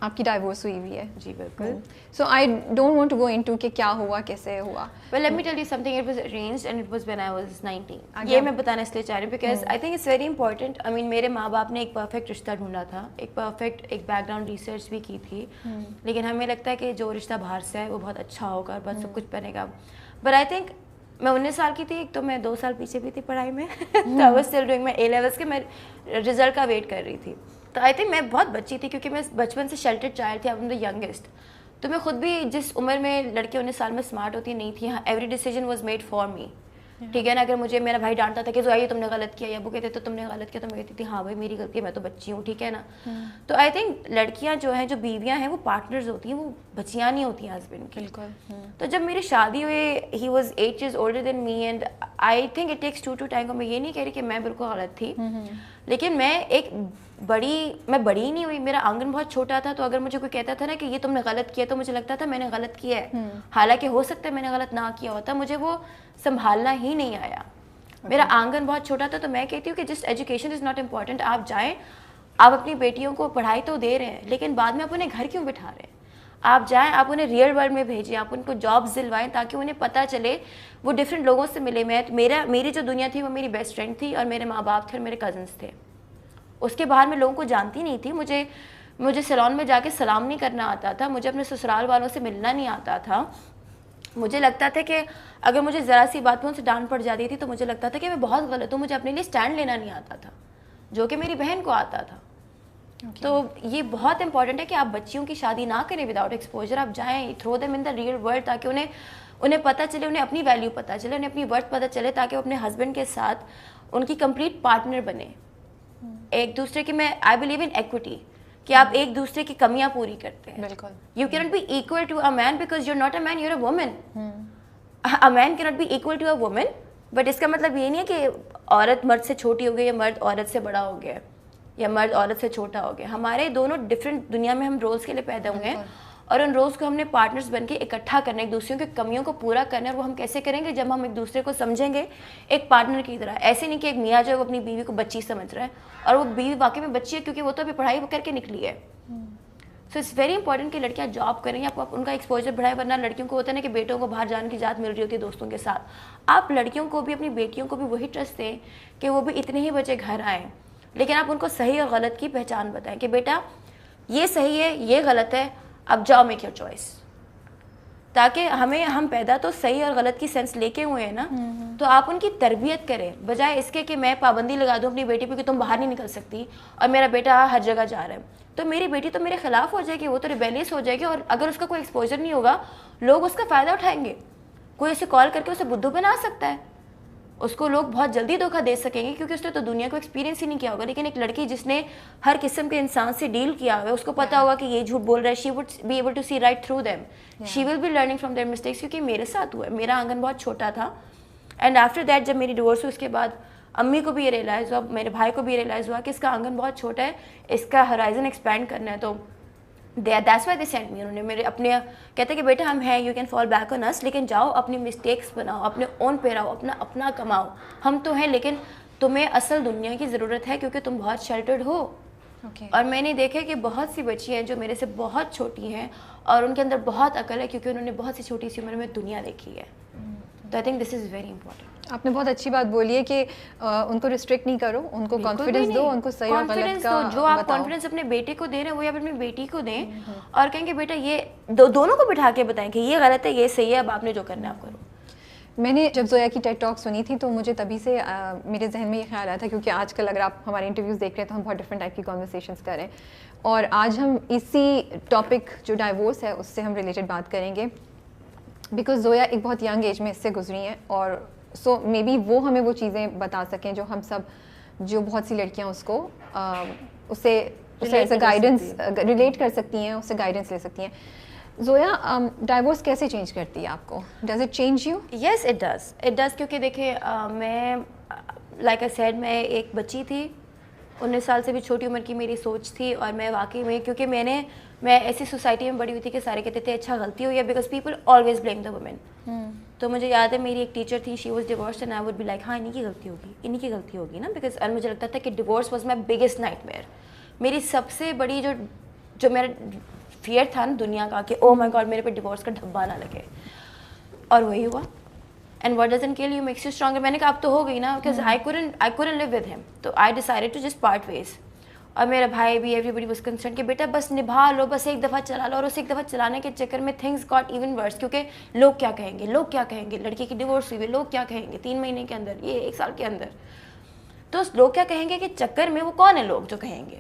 آپ کی ڈائیورس ہوئی ہوئی ہے. جی بالکل. So I don't want to go into کہ کیا ہوا, کیسے ہوا. Well, let me tell you something. It was arranged and it was when I was 19. یہ میں بتانا اس لیے چاہ رہی ہوں because I think it's very important. I mean میرے ماں باپ نے ایک پرفیکٹ رشتہ ڈھونڈا تھا, ایک پرفیکٹ ایک بیک گراؤنڈ ریسرچ بھی کی تھی, لیکن ہمیں لگتا ہے کہ جو رشتہ باہر سے ہے وہ بہت اچھا ہوگا اور بہت سب کچھ بنے گا. But I think میں 19 سال کی تھی, ایک تو میں 2 سال پیچھے بھی تھی پڑھائی میں, تو I was still doing my A levels کے میں رزلٹ کا ویٹ کر رہی تھی. تو آئی تھنک میں بہت بچی تھی کیونکہ میں بچپن سے شیلٹرڈ چائلڈ تھی, I'm the youngest. تو میں خود بھی جس عمر میں لڑکی 19 سال میں اسمارٹ ہوتی نہیں تھی, every decision was made for me. ٹھیک ہے نا, اگر مجھے میرا بھائی ڈانٹتا تھا کہ زویا یہ تم نے غلط کیا, یا ابو کہتے تو تم نے غلط کیا, تو میں کہتی تھی ہاں بھائی میری غلطی ہے, میں تو بچی ہوں. ٹھیک ہے نا. تو آئی تھنک لڑکیاں جو ہیں, جو بیویاں ہیں, وہ پارٹنرز ہوتی ہیں, وہ بچیاں نہیں ہوتی ہیں ہسبینڈ کی. بالکل. تو جب میری شادی ہوئی, he was 8 years older than me and I think it takes 2 to tango. میں یہ نہیں کہہ رہی کہ میں بالکل غلط تھی, لیکن میں ایک میں بڑی ہی نہیں ہوئی, میرا آنگن بہت چھوٹا تھا. تو اگر مجھے کوئی کہتا تھا نا کہ یہ تم نے غلط کیا, تو مجھے لگتا تھا میں نے غلط کیا ہے, حالانکہ ہو سکتا ہے میں نے غلط نہ کیا ہوتا, مجھے وہ سنبھالنا ہی نہیں آیا. میرا آنگن بہت چھوٹا تھا. تو میں کہتی ہوں کہ just education is not important. آپ جائیں, آپ اپنی بیٹیوں کو پڑھائی تو دے رہے ہیں, لیکن بعد میں آپ انہیں گھر کیوں بٹھا رہے ہیں؟ آپ جائیں, آپ انہیں ریئل ورلڈ میں بھیجیں, آپ ان کو جابس دلوائیں تاکہ انہیں پتہ چلے, وہ ڈفرینٹ لوگوں سے ملے. میری جو دنیا تھی وہ میری بیسٹ فرینڈ تھی, اور میرے ماں باپ تھے اور میرے کزنس تھے. اس کے باہر میں لوگوں کو جانتی نہیں تھی. مجھے سیلون میں جا کے سلام نہیں کرنا آتا تھا, مجھے اپنے سسرال والوں سے ملنا نہیں آتا تھا. مجھے لگتا تھا کہ اگر مجھے ذرا سی بات پہ ان سے ڈانٹ پڑ جاتی تھی تو مجھے لگتا تھا کہ میں بہت غلط ہوں, مجھے اپنے لیے اسٹینڈ لینا نہیں آتا تھا, جو کہ میری بہن کو آتا تھا. تو یہ بہت امپورٹنٹ ہے کہ آپ بچیوں کی شادی نہ کریں وداؤٹ ایکسپوجر. آپ جائیں, through them in the real world, تاکہ انہیں پتہ چلے, انہیں اپنی ویلیو پتہ چلے, انہیں اپنی ورتھ پتہ چلے, تاکہ وہ اپنے ہسبینڈ کے ساتھ ان کی کمپلیٹ پارٹنر بنے. ایک دوسرے کی, میں آئی بلیو ان ایکوٹی, کہ آپ ایک دوسرے کی کمیاں پوری کرتے ہیں. بالکل. You can't be equal to a man because you are not a man, you are a woman. A man can't be equal to a woman, but اس کا مطلب یہ نہیں ہے کہ عورت مرد سے چھوٹی ہو گئی یا مرد عورت سے بڑا ہو گیا یا مرد عورت سے چھوٹا ہو گیا. ہمارے دونوں ڈفرینٹ دنیا میں ہم رولس کے لیے پیدا ہوئے ہیں, اور ان رولس کو ہم نے پارٹنرز بن کے اکٹھا کرنا, ایک دوسرے کی کمیوں کو پورا کرنا. اور وہ ہم کیسے کریں گے؟ جب ہم ایک دوسرے کو سمجھیں گے ایک پارٹنر کی طرح. ایسے نہیں کہ ایک میاں جو ہے وہ اپنی بیوی کو بچی سمجھ رہا ہے, اور وہ بیوی واقعی میں بچی ہے کیونکہ وہ تو ابھی پڑھائی کر کے نکلی ہے. سو اٹس ویری امپورٹنٹ کہ لڑکیاں جاب کریں, آپ ان کا ایکسپوجر بڑھائیں. ورنہ لڑکیوں کو ہوتا ہے نا کہ بیٹوں کو باہر جانے کی اجازت مل رہی ہوتی ہے دوستوں کے ساتھ. آپ لڑکیوں کو بھی, اپنی بیٹیوں کو بھی وہی ٹرسٹ دیں کہ وہ بھی اتنے ہی بچے گھر آئیں, لیکن آپ ان کو صحیح اور غلط کی پہچان بتائیں کہ بیٹا یہ صحیح ہے, یہ غلط ہے, اب جاؤ میک یور چوائس. تاکہ ہم پیدا تو صحیح اور غلط کی سینس لے کے ہوئے ہیں نا, تو آپ ان کی تربیت کریں, بجائے اس کے کہ میں پابندی لگا دوں اپنی بیٹی پہ کہ تم باہر نہیں نکل سکتی, اور میرا بیٹا ہر جگہ جا رہا ہے. تو میری بیٹی تو میرے خلاف ہو جائے گی, وہ تو ریبیلیس ہو جائے گی, اور اگر اس کا کوئی ایکسپوجر نہیں ہوگا لوگ اس کا فائدہ اٹھائیں گے. کوئی اسے کال کر کے اسے بدھو بنا سکتا ہے, اس کو لوگ بہت جلدی دھوکہ دے سکیں گے کیونکہ اس نے تو دنیا کو ایکسپیرینس ہی نہیں کیا ہوگا. لیکن ایک لڑکی جس نے ہر قسم کے انسان سے ڈیل کیا ہوا ہے, اس کو پتا ہوگا کہ یہ جھوٹ بول رہا ہے, she would be able to see right through them, she will be learning from their mistakes. کیونکہ میرے ساتھ ہوا ہے, میرا آنگن بہت چھوٹا تھا, اینڈ آفٹر دیٹ جب میری ڈیورس ہوئی اس کے بعد امی کو بھی یہ ریئلائز ہوا, میرے بھائی کو بھی یہ ریئلائز ہوا کہ اس کا آنگن بہت چھوٹا ہے, اس کا ہرائزن ایکسپینڈ کرنا ہے. تو that's why they send me. انہوں نے میرے اپنے کہتے کہ بیٹا ہم ہیں, you can fall back on us, لیکن جاؤ اپنی مسٹیکس بناؤ, اپنے اون پہ رہو, اپنا کماؤ. ہم تو ہیں لیکن تمہیں اصل دنیا کی ضرورت ہے کیونکہ تم بہت شیلٹرڈ ہو. اور میں نے دیکھا کہ بہت سی بچیاں ہیں جو میرے سے بہت چھوٹی ہیں اور ان کے اندر بہت عقل ہے کیونکہ انہوں نے بہت سی چھوٹی سی عمر میں دنیا دیکھی ہے. تو I think this is very important. آپ نے بہت اچھی بات بولی ہے کہ ان کو ریسٹرکٹ نہیں کرو, ان کو کانفیڈنس دو, ان کو صحیح اور غلط کا جو آپ کانفیڈنس اپنے بیٹے کو دے رہے ہیں وہ آپ اپنی بیٹی کو دیں, اور کہیں کہ بیٹا یہ دونوں کو بٹھا کے بتائیں کہ یہ غلط ہے, یہ صحیح ہے, اب آپ نے جو کرنا ہے آپ کرو. میں نے جب زویا کی ٹیڈ ٹاک سنی تھی تو مجھے تبھی سے میرے ذہن میں یہ خیال آیا تھا, کیونکہ آج کل اگر آپ ہمارے انٹرویوز دیکھ رہے ہیں تو ہم بہت ڈفرینٹ ٹائپ کی کانورسیشنس کر رہے ہیں, اور آج ہم اسی ٹاپک جو ڈائیورس ہے اس سے ہم ریلیٹڈ بات کریں گے, بیکاز زویا ایک بہت ینگ ایج میں اس سے گزری ہیں, اور سو مے بی وہ ہمیں وہ چیزیں بتا سکیں جو ہم سب, جو بہت سی لڑکیاں اس کو اسے ایز اے گائیڈنس ریلیٹ کر سکتی ہیں, اس سے گائیڈنس لے سکتی ہیں. زویا, ڈائیورس کیسے چینج کرتی ہے آپ کو؟ Does it change you? Yes it does. کیونکہ دیکھیں میں لائک آئی سیڈ میں ایک بچی تھی, 19 سال سے بھی چھوٹی عمر کی میری سوچ تھی, اور میں واقعی میں کیونکہ میں ایسی سوسائٹی میں بڑی ہوئی تھی کہ سارے کہتے تھے اچھا غلطی ہوئی ہے, because people always blame the woman. تو مجھے یاد ہے میری ایک ٹیچر تھی, she was divorced and I would be like ہاں انہیں کی غلطی ہوگی, انہیں کی غلطی ہوگی نا, بیکاز مجھے لگتا تھا کہ divorce was my biggest nightmare. میری سب سے بڑی جو جو میرا فیئر تھا نا دنیا کا کہ او مائی گاڈ میرے پہ ڈیورس کا دھبا نہ لگے, اور وہی ہوا. And what doesn't kill you makes you stronger. میں نے کہا اب تو ہو گئی نا, because I couldn't live with him. تو I decided to just part ways. اور میرا بھائی بھی, ایوری بڈی واز کنسرن کہ بیٹا بس نبھا لو, بس ایک دفعہ چلا لو. اور اس ایک دفعہ چلانے کے چکر میں تھنگس گاٹ ایون ورس, کیونکہ لوگ کیا کہیں گے, لوگ کیا کہیں گے, لڑکی کی ڈیورس ہوئی ہے, لوگ کیا کہیں گے 3 مہینے کے اندر, یہ 1 سال کے اندر. تو لوگ کیا کہیں گے کہ چکر میں وہ کون ہے لوگ جو کہیں گے.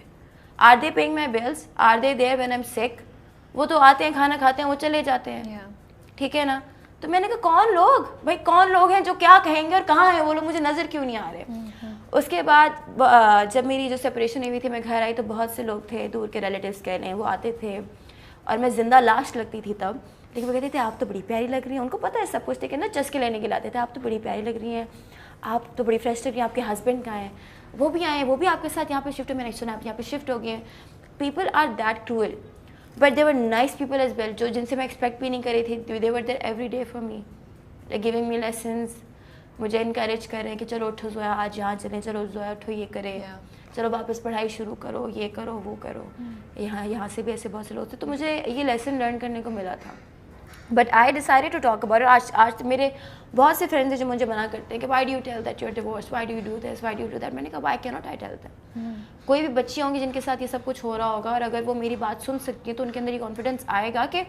Are they paying my bills, are they there when I am sick. وہ تو آتے ہیں, کھانا کھاتے ہیں, وہ چلے جاتے ہیں, ٹھیک ہے نا. تو میں نے کہا کون لوگ, بھائی کون لوگ ہیں جو کیا کہیں گے, اور کہاں ہیں وہ لوگ, مجھے نظر کیوں نہیں آ رہے. اس کے بعد جب میری جو سپریشن ہوئی تھی, میں گھر آئی تو بہت سے لوگ تھے, دور کے ریلیٹیوس کہہ لیں, وہ آتے تھے, اور میں زندہ لاش لگتی تھی تب. لیکن وہ کہتے تھے آپ تو بڑی پیاری لگ رہی ہیں. ان کو پتہ ہے سب کچھ, لیکن نا چسکے لینے کے لاتے تھے, آپ تو بڑی پیاری لگ رہی ہیں, آپ تو بڑی فریش لگ رہی ہیں, آپ کے ہسبینڈ کہاں ہیں, وہ بھی آئے ہیں, وہ بھی آپ کے ساتھ یہاں پہ شفٹ ہوئے, میں نے سنا آپ یہاں پہ شفٹ ہو گئے ہیں. People are that cruel, but they were nice people as well, جن سے میں ایکسپیکٹ بھی نہیں کر رہی تھی. They were there every day for me, giving me lessons, مجھے انکریج کر رہے ہیں کہ چلو اٹھو زویا, آج یہاں چلیں, چلو زویا اٹھو یہ کرے, چلو واپس پڑھائی شروع کرو, یہ کرو وہ کرو. یہاں سے بھی ایسے بہت سے لوگ تھے, تو مجھے یہ لیسن لرن کرنے کو ملا تھا. But I decided to talk about it. آج میرے بہت سے فرینڈز ہیں جو مجھے منع کرتے ہیں کہ why do you tell that you are divorce, why do you do this, why do you do that. میں نے کہا وائی کی ناٹ آئی ٹیل دیم. کوئی بھی بچی ہوں گی جن کے ساتھ یہ سب کچھ ہو رہا ہوگا, اور اگر وہ میری بات سن سکتی ہیں تو ان کے اندر یہ کانفیڈینس آئے گا کہ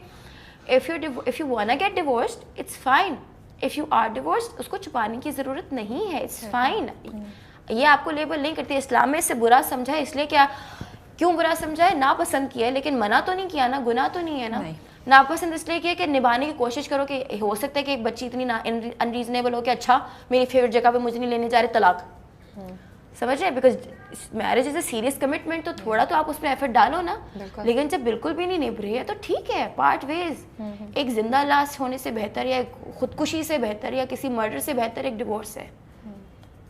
if you wanna get divorced, it's fine. If you are divorced, اس کو چھپانے کی ضرورت نہیں ہے, it's fine. یہ آپ کو لیبل نہیں کرتی. اسلام میں اس سے برا سمجھا ہے, اس لیے کیوں برا سمجھا ہے, ناپسند کیا ہے, لیکن منع تو نہیں کیا نا, گناہ تو نہیں ہے نا. ناپسند اس لیے کیا کہ نبھانے کی کوشش کرو, کہ ہو سکتا ہے کہ ایک بچی اتنی انریزنیبل ہو کہ اچھا میری فیوریٹ جگہ پہ مجھے نہیں لینے جا رہے, طلاق. سمجھ رہے, because marriage is a serious commitment, تو تھوڑا تو آپ اس میں ایفرٹ ڈالو نا. لیکن جب بالکل بھی نہیں نبھ رہی ہے تو ٹھیک ہے, پارٹ ویز. ایک زندہ لاش ہونے سے بہتر, یا خودکشی سے بہتر, یا کسی مرڈر سے بہتر ایک ڈیورس ہے.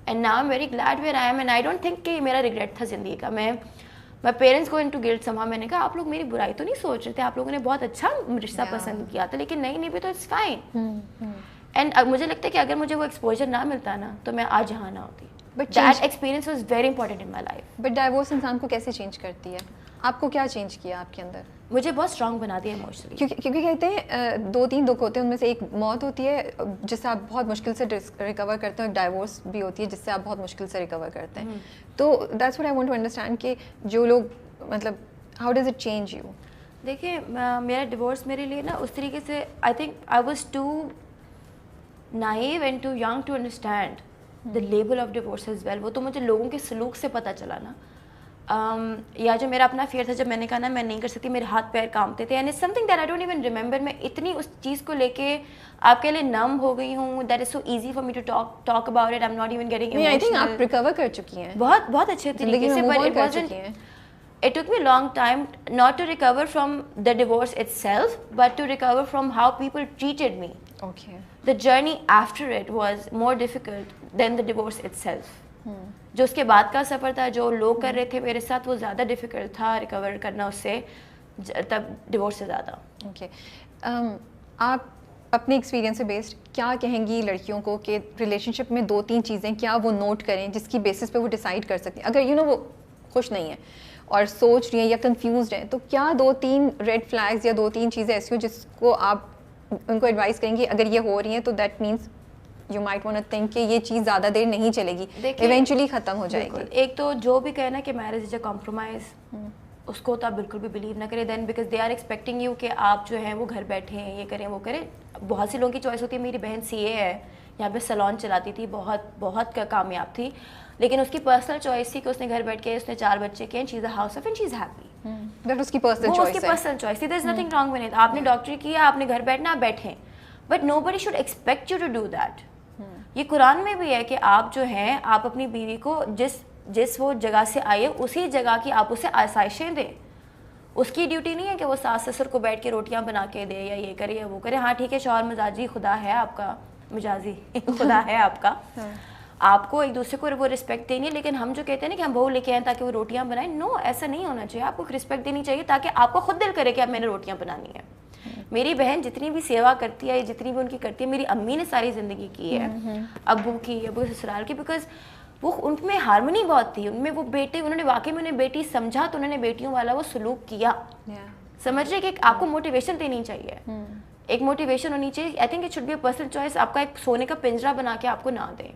And now am very glad where I am, and I don't think کہ میرا ریگریٹ تھا زندگی کا. میں پیرنٹس کو انٹو گلٹ سمہا, میں نے کہا آپ لوگ میری برائی تو نہیں سوچ رہے تھے, آپ لوگوں نے بہت اچھا رشتہ پسند کیا تھا, لیکن نہیں بھی تو اٹس فائن. اینڈ مجھے لگتا ہے کہ اگر مجھے وہ ایکسپوجر نہ ملتا نا تو میں آج یہاں نہ ہوتی. But that experience was very important in my life. But divorce انسان کو کیسے چینج کرتی ہے, آپ کو کیا چینج کیا آپ کے اندر؟ مجھے بہت اسٹرانگ بنا دیا ایموشنلی. کیونکہ کہتے ہیں 2-3 دکھ ہوتے ہیں, ان میں سے ایک موت ہوتی ہے جس سے آپ بہت مشکل سے ریکور کرتے ہیں, ایک ڈائیورس بھی ہوتی ہے جس سے آپ بہت مشکل سے ریکور کرتے ہیں. تو that's what I want to understand کہ جو لوگ مطلب how does it change you. دیکھیے میرا ڈیورس میرے لیے نا اس طریقے سے, I think I was too naive and too young to understand the label of divorce as well. وہ تو مجھے لوگوں کے سلوک سے پتہ چلا نا. یا جو میرا اپنا فیئر تھا, جب میں نے کہا نا میں نہیں کر سکتی, میرے ہاتھ پیر کانپتے تھے, and some thing that I don't even remember. میں اتنی اس چیز کو لے کے آپ کے لیے نم ہو گئی ہوں, that is so easy for me to talk about it. I am not even getting emotional. I think آپ ریکور کر چکی ہیں بہت بہت اچھے طریقے سے, but it wasn't, it took me a long time not to recover from the divorce itself, but to recover from how people treated me. Okay. The journey after it was more difficult than the divorce itself. جو اس کے بعد کا سفر تھا, جو لوگ کر رہے تھے میرے ساتھ, وہ زیادہ ڈیفیکلٹ تھا ریکور کرنا اس سے, تب ڈیورس سے زیادہ. اوکے, آپ اپنے ایکسپیرینس سے بیسڈ کیا کہیں گی لڑکیوں کو کہ ریلیشن شپ میں 2-3 چیزیں کیا وہ نوٹ کریں جس کی بیسس پہ وہ ڈیسائڈ کر سکتی ہیں, اگر وہ خوش نہیں ہیں اور سوچ رہی ہیں یا کنفیوزڈ ہیں, تو کیا 2-3 ریڈ فلیگز یا 2-3 چیزیں ایسی ہوں جس کو آپ ان کو ایڈوائز کریں گی اگر یہ ہو رہی ہیں تو that means you might want to think کہ یہ چیز زیادہ دیر نہیں چلے گی, ایونچولی ختم ہو جائے گی. ایک تو جو بھی کہنا کہ میرج از اے کمپرومائز, اس کو تو آپ بالکل بھی بلیو نہ کریں. Then because they are expecting you کہ آپ جو ہیں وہ گھر بیٹھے ہیں, یہ کریں وہ کریں. بہت سی لوگوں کی چوائس ہوتی ہے. میری بہن CA ہے, یہاں پہ سیلون چلاتی تھی, بہت کامیاب تھی, لیکن اس کی پرسنل چوائس تھی کہ اس نے گھر بیٹھ کے, اس نے 4 بچے کیے, she is a housewife and she is happy. That اس کی پرسنل چوائس ہے, اس کی پرسنل چوائس تھی. There is nothing wrong with it. آپ نے ڈاکٹری کیا, آپ نے گھر بیٹھنا, آپ بیٹھیں, but nobody should expect you to do that. یہ قرآن میں بھی ہے کہ آپ جو ہیں, آپ اپنی بیوی کو جس وہ جگہ سے آئے اسی جگہ کی آپ اسے آسائشیں دیں. اس کی ڈیوٹی نہیں ہے کہ وہ ساس سسر کو بیٹھ کے روٹیاں بنا کے دے یا یہ کرے یا وہ کرے. ہاں ٹھیک ہے, شوہر مزاجی خدا ہے آپ کا, مجازی خدا ہے آپ کا, آپ کو ایک دوسرے کو وہ رسپیکٹ دینی ہے. لیکن ہم جو کہتے ہیں نا کہ ہم بہو لے کے آئیں تاکہ وہ روٹیاں بنائیں, نو, ایسا نہیں ہونا چاہیے. آپ کو رسپیکٹ دینی چاہیے تاکہ آپ کو خود دل کرے کہ اب میں نے روٹیاں بنانی ہے. میری بہن جتنی بھی سیوا کرتی ہے, جتنی بھی ان کی کرتی ہے, میری امی نے ساری زندگی کی ہے, ابو کی, ابو سسرال کی, بیکاز وہ ان میں ہارمونی بہت تھی, ان میں وہ بیٹے, انہوں نے واقعی میں انہیں بیٹی سمجھا تو انہوں نے بیٹیوں والا وہ سلوک کیا. سمجھ رہے کہ آپ کو موٹیویشن دینی چاہیے, ایک موٹیویشن ہونی چاہیے. I think it should be a personal choice. آپ کا ایک سونے کا پنجرا بنا کے آپ کو نہ دیں.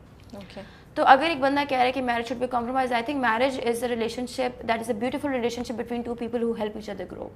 تو اگر ایک بندہ کہہ رہا ہے کہ marriage should be compromise, I think marriage is a relationship that is a beautiful relationship between two people who help each other grow.